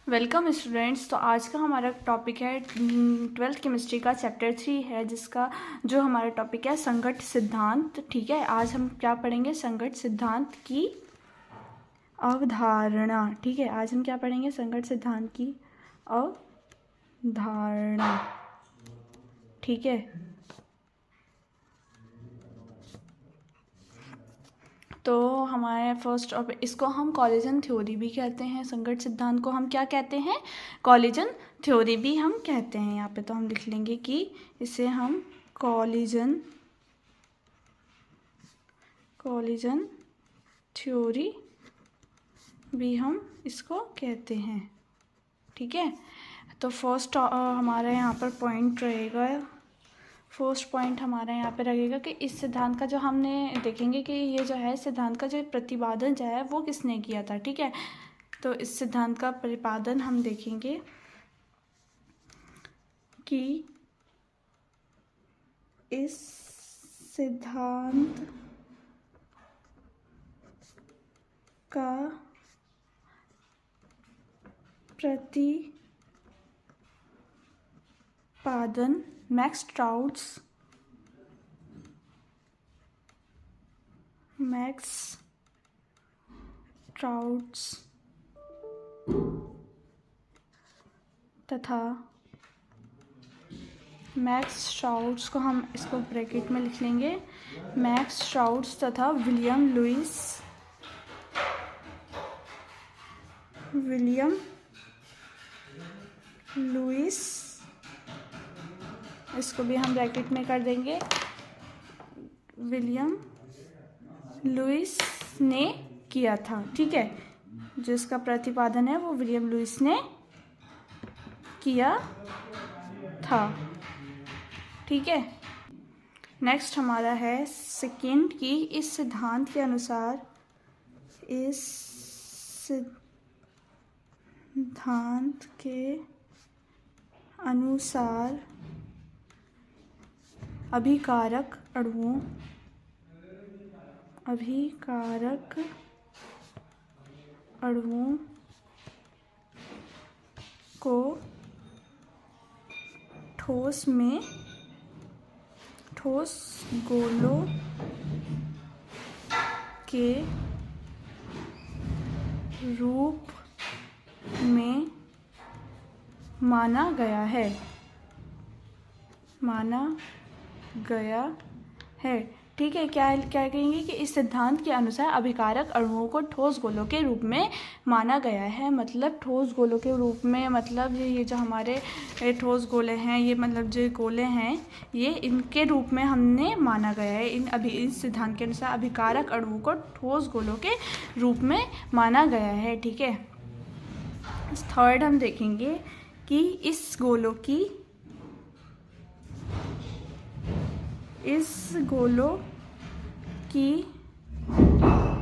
Welcome students. तो आज का हमारा टॉपिक है 12th केमिस्ट्री का चैप्टर 3 है, जिसका जो हमारा टॉपिक है संगत सिद्धांत। ठीक है, आज हम क्या पढ़ेंगे? संगत सिद्धांत की अवधारणा। ठीक है, आज हम क्या पढ़ेंगे? संगत सिद्धांत की अवधारणा। ठीक है, तो हमारे फर्स्ट ऑफ इसको हम कॉलिजन थ्योरी भी कहते हैं। संगत सिद्धांत को हम क्या कहते हैं? कॉलिजन थ्योरी भी हम कहते हैं। यहाँ पे तो हम लिख लेंगे कि इसे हम कॉलिजन थ्योरी भी हम इसको कहते हैं। ठीक है, तो फर्स्ट हमारा यहाँ पर पॉइंट रहेगा, फर्स्ट पॉइंट हमारा यहाँ पे रहेगा कि इस सिद्धांत का जो हमने देखेंगे कि ये जो है सिद्धांत का जो प्रतिपादन जो है वो किसने किया था। ठीक है, तो इस सिद्धांत का प्रतिपादन हम देखेंगे कि इस सिद्धांत का प्रतिपादन मैक्स ट्राउट्स तथा मैक्स ट्राउट्स को हम इसको ब्रैकेट में लिख लेंगे, मैक्स ट्राउट्स तथा विलियम लुईस, इसको भी हम ब्रैकेट में कर देंगे, विलियम लुईस ने किया था। ठीक है, जिसका प्रतिपादन है वो विलियम लुईस ने किया था। ठीक है, नेक्स्ट हमारा है सेकेंड की इस सिद्धांत के अनुसार अभिकारक अणुओं को ठोस गोलों के रूप में माना गया है। ठीक है, क्या कहेंगे कि इस सिद्धांत के अनुसार अभिकारक अणुओं को ठोस गोलों के रूप में माना गया है। मतलब ठोस गोलों के रूप में, मतलब ये जो हमारे ठोस गोले हैं, ये मतलब जो गोले हैं, ये इनके रूप में हमने माना गया है। इस सिद्धांत के अनुसार अभिकारक अणुओं को ठोस गोलों के रूप में माना गया है। ठीक है, थर्ड हम देखेंगे कि इस गोलों की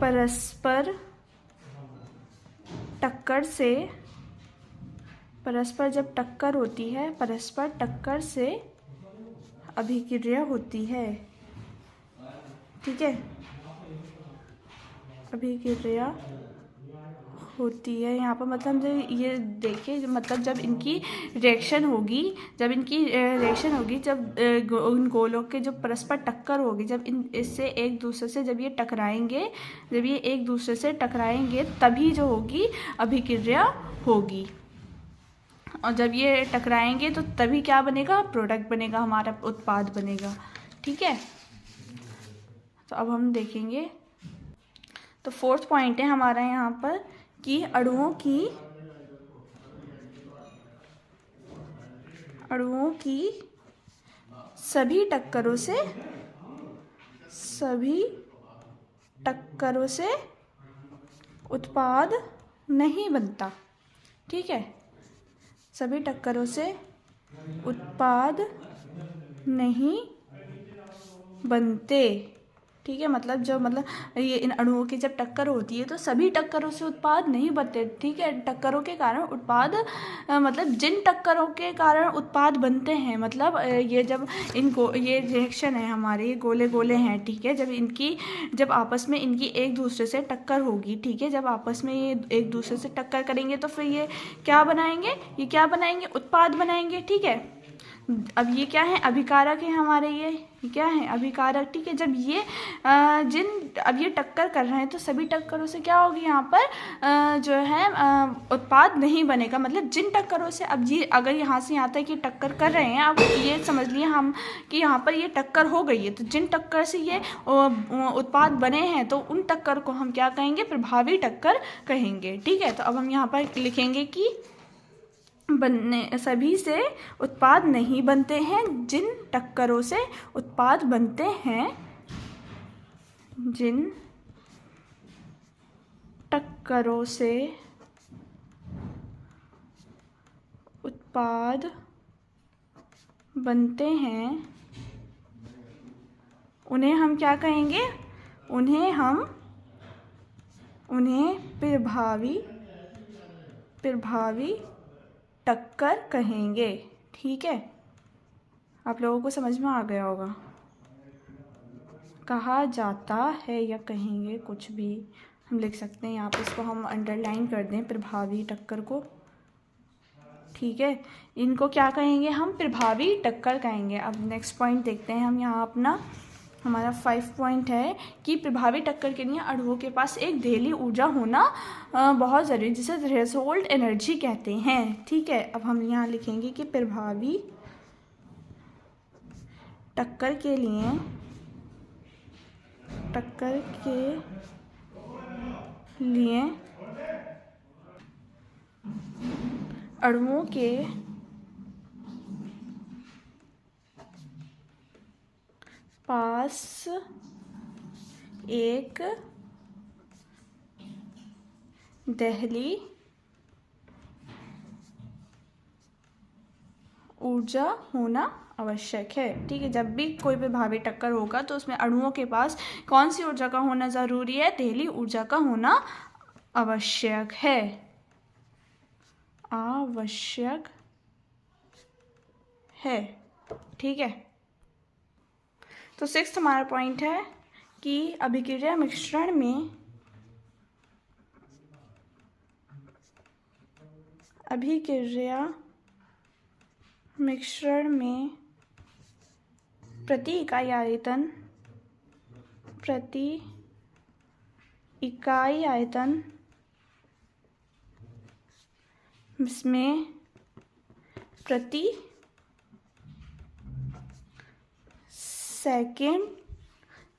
परस्पर जब टक्कर होती है, परस्पर टक्कर से अभिक्रिया होती है। ठीक है, अभिक्रिया होती है यहाँ पर, मतलब जो ये देखिए, मतलब जब इनकी रिएक्शन होगी, जब उन गोलों के जो परस्पर टक्कर होगी, जब इससे एक दूसरे से जब ये एक दूसरे से टकराएंगे तभी जो होगी अभिक्रिया होगी। और जब ये टकराएंगे तो तभी क्या बनेगा? प्रोडक्ट बनेगा, हमारा उत्पाद बनेगा। ठीक है, तो अब हम देखेंगे, तो फोर्थ पॉइंट है हमारा यहाँ पर कि अणुओं की सभी टक्करों से उत्पाद नहीं बनता। ठीक है, सभी टक्करों से उत्पाद नहीं बनते। ठीक है, मतलब जो मतलब ये इन अणुओं की जब टक्कर होती है तो सभी टक्करों से उत्पाद नहीं बनते। ठीक है, टक्करों के कारण उत्पाद मतलब जिन टक्करों के कारण उत्पाद बनते हैं, मतलब ये जब इनको ये रिएक्शन है हमारे, ये गोले गोले हैं। ठीक है, जब आपस में इनकी एक दूसरे से टक्कर होगी, ठीक है, जब आपस में ये एक दूसरे से टक्कर करेंगे तो फिर ये क्या बनाएंगे, उत्पाद बनाएंगे। ठीक है, अब ये क्या है, अभिकारक है हमारे, ये क्या है, अभिकारक। ठीक है, जब ये अब ये टक्कर कर रहे हैं तो सभी टक्करों से क्या होगी, यहाँ पर जो है उत्पाद नहीं बनेगा। मतलब जिन टक्करों से, अब ये अगर यहाँ से यहाँ तक ये टक्कर कर रहे हैं, अब ये समझ लिए हम कि यहाँ पर ये टक्कर हो गई है, तो जिन टक्कर से ये उत्पाद बने हैं तो उन टक्कर को हम क्या कहेंगे, प्रभावी टक्कर कहेंगे। ठीक है, तो अब हम यहाँ पर लिखेंगे कि सभी से उत्पाद नहीं बनते हैं, जिन टक्करों से उत्पाद बनते हैं, जिन टक्करों से उत्पाद बनते हैं, उन्हें हम क्या कहेंगे, उन्हें प्रभावी टक्कर कहेंगे। ठीक है, आप लोगों को समझ में आ गया होगा। कहा जाता है या कहेंगे, कुछ भी हम लिख सकते हैं। यहाँ पे इसको हम अंडरलाइन कर दें, प्रभावी टक्कर को। ठीक है, इनको क्या कहेंगे, हम प्रभावी टक्कर कहेंगे। अब नेक्स्ट पॉइंट देखते हैं हम। यहाँ अपना हमारा 5 पॉइंट है कि प्रभावी टक्कर के लिए अणुओं के पास एक देहली ऊर्जा होना बहुत ज़रूरी, जिसे थ्रेशोल्ड एनर्जी कहते हैं। ठीक है, अब हम यहाँ लिखेंगे कि प्रभावी टक्कर के लिए अणुओं के पास एक देहली ऊर्जा होना आवश्यक है। ठीक है, जब भी कोई प्रभावी टक्कर होगा तो उसमें अणुओं के पास कौन सी ऊर्जा का होना ज़रूरी है, देहली ऊर्जा का होना आवश्यक है। ठीक है, तो 6th हमारा पॉइंट है कि अभिक्रिया मिश्रण में प्रति इकाई आयतन में प्रति सेकेंड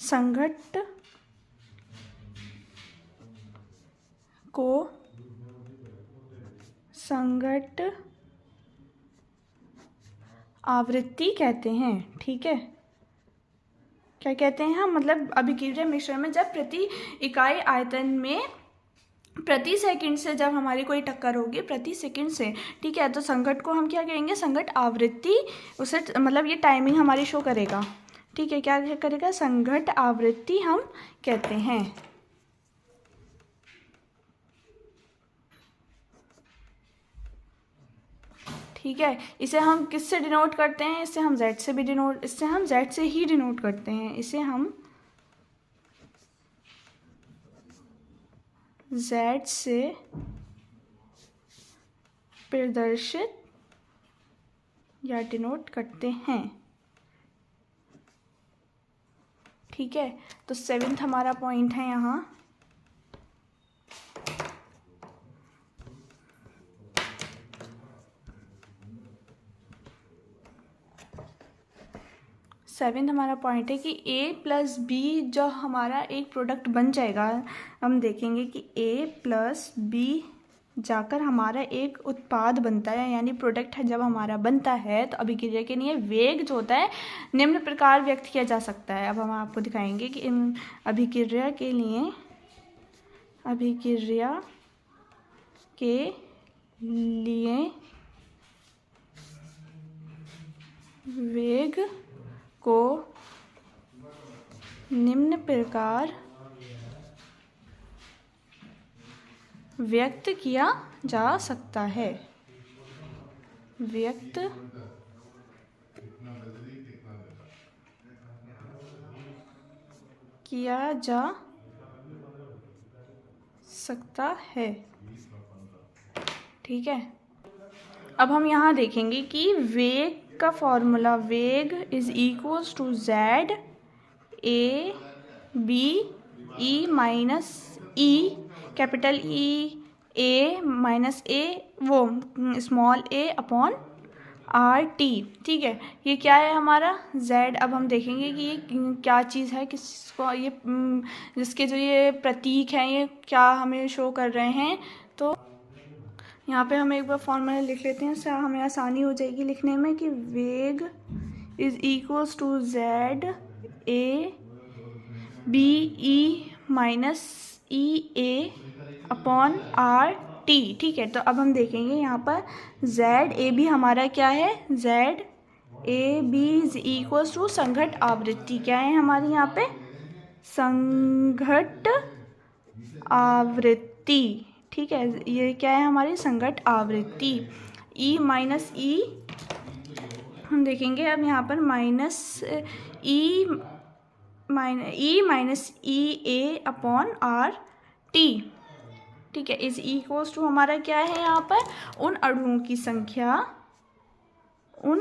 संघट्ट को संघट्ट आवृत्ति कहते हैं। ठीक है, क्या कहते हैं हम, मतलब अभिक्रिया मिश्रण में जब प्रति इकाई आयतन में प्रति सेकंड से जब हमारी कोई टक्कर होगी, प्रति सेकंड से, ठीक है, तो संघट्ट को हम क्या कहेंगे, संघट्ट आवृत्ति। उसे मतलब ये टाइमिंग हमारी शो करेगा। ठीक है, क्या करेगा, संघट्ट आवृत्ति हम कहते हैं। ठीक है, इसे हम किससे डिनोट करते हैं, इससे हम Z से ही डिनोट करते हैं। इसे हम Z से प्रदर्शित या डिनोट करते हैं। ठीक है, तो 7th हमारा पॉइंट है यहाँ, हमारा पॉइंट है कि A+B जो हमारा एक प्रोडक्ट बन जाएगा, हम देखेंगे कि A+B जाकर हमारा एक उत्पाद बनता है, यानी प्रोडक्ट है जब हमारा बनता है, तो अभिक्रिया के लिए वेग जो होता है निम्न प्रकार व्यक्त किया जा सकता है। अब हम आपको दिखाएंगे कि इन अभिक्रिया के लिए वेग को निम्न प्रकार व्यक्त किया जा सकता है। व्यक्त किया जा सकता है। ठीक है, अब हम यहाँ देखेंगे कि वेग का फॉर्मूला, वेग is equals to Z A B E minus E, capital E A minus A वो small A upon R T. ठीक है, ये क्या है हमारा z। अब हम देखेंगे कि ये क्या चीज़ है, किसको ये जिसके जो ये प्रतीक हैं ये क्या हमें शो कर रहे हैं। तो यहाँ पे हम एक बार फॉर्मूला लिख लेते हैं, इससे हमें आसानी हो जाएगी लिखने में कि वेग is equals to Z A B E minus E A upon R T. ठीक है, तो अब हम देखेंगे यहाँ पर जेड ए बी हमारा क्या है, Z A B is equals to संघट आवृत्ति। क्या है हमारी यहाँ पे, संघट आवृत्ति। ठीक है, ये क्या है हमारी संघट आवृत्ति। ई माइनस ई हम देखेंगे अब यहाँ पर minus E minus E A upon R T. ठीक है, इज इक्वल्स टू हमारा क्या है यहाँ पर, उन अणुओं की संख्या, उन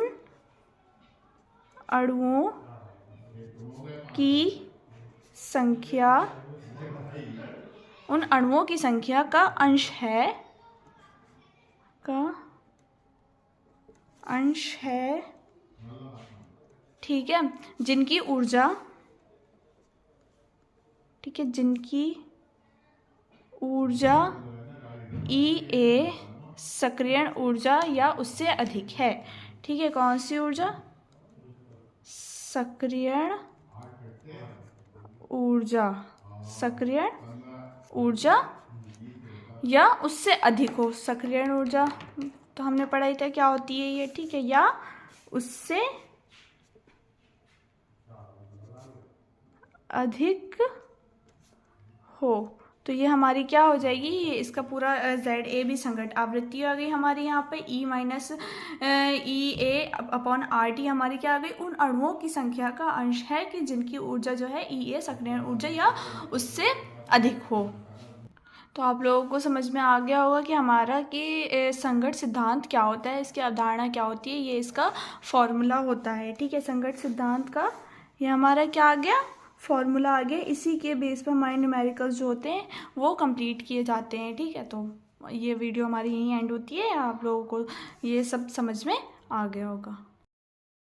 अणुओं की संख्या, उन अणुओं की संख्या का अंश है, ठीक है, जिनकी ऊर्जा, ठीक है, जिनकी ऊर्जा ई ए सक्रियण ऊर्जा या उससे अधिक है। ठीक है, कौन सी ऊर्जा, सक्रियण ऊर्जा, सक्रियण ऊर्जा या उससे अधिक हो। सक्रियण ऊर्जा तो हमने पढ़ाई था क्या होती है ये, ठीक है, या उससे अधिक हो। तो ये हमारी क्या हो जाएगी, ये इसका पूरा जेड ए बी संघट आवृत्ति आ गई हमारी यहाँ पे। ई minus E A upon R T हमारी क्या आ गई, उन अणुओं की संख्या का अंश है कि जिनकी ऊर्जा जो है ई ए सक्रियण ऊर्जा या उससे अधिक हो। तो आप लोगों को समझ में आ गया होगा कि हमारा कि संघट सिद्धांत क्या होता है, इसकी अवधारणा क्या होती है, ये इसका फॉर्मूला होता है। ठीक है, संघट सिद्धांत का ये हमारा क्या आ गया, फॉर्मूला आ गया। इसी के बेस पर हमारे न्यूमेरिकल्स जो होते हैं वो कंप्लीट किए जाते हैं। ठीक है, तो ये वीडियो हमारी यहीं एंड होती है। आप लोगों को ये सब समझ में आ गया होगा।